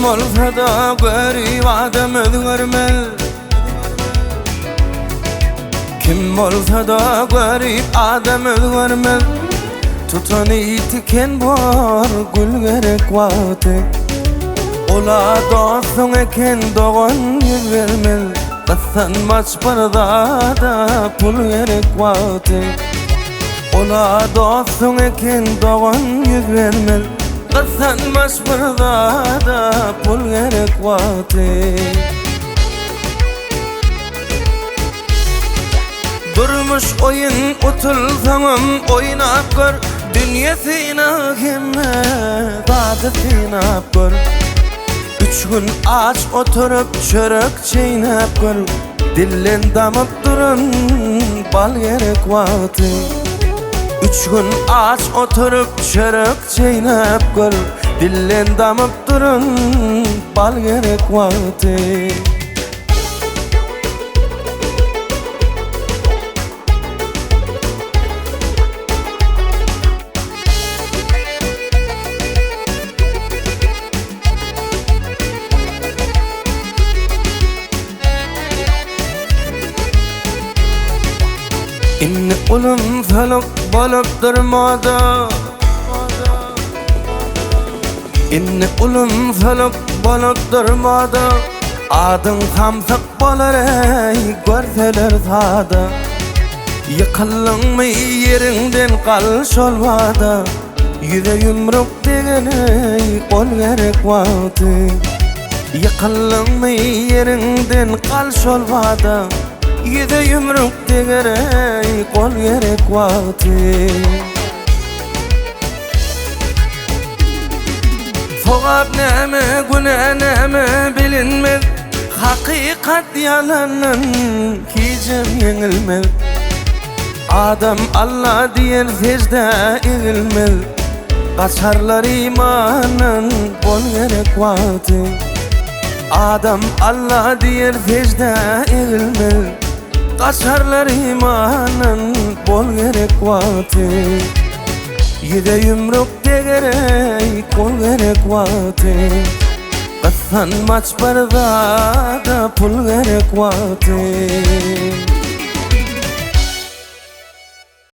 Kim olsa da garip adam özgürmez. Kim olsa da garip adam özgürmez. Tutan itiken var gül gerek vakti. Ola dostun eken doğan yüz vermez. Kıssanmaç barda da pul gerek vakti. Ola dostun eken doğan yüz vermez. Kıssanmaç barda da pul gerek vakti. Durmuş oyun otulsanım oynap gör. Dünyasına kime dadısına gör. 3 gün aç oturup çörek çiğnep gör. Dilin damıp durun bal gerek vakti. 3 gün aç oturup çörek çiğnep gör. Dilin damıp durun bal gerek vakti. İnni ulum felak balıp durmada. İnni ulum felak balıp durmada. Adın hamsak balar ey görseler sada. Yıkıldın mı yerinden kalış olmada. Yüze yumruk degene ol gerek vakti. Yıkıldın mı yerinden kalış olmada. Yüze yumruk degene kol gerek vakti. Sogap neme günah neme bilinmez. Hakikat yalanın hicim yenilmez. Adam Allah diyer secde eğilmez. Kaçarlar imanın kol gerek vakti. Adam Allah diyer secde eğilmez. Kaçarlar imanın bol gerek vakti. Yüze yumruk degerek kol gerek vakti. Kıssanmaç barda da pul gerek vakti.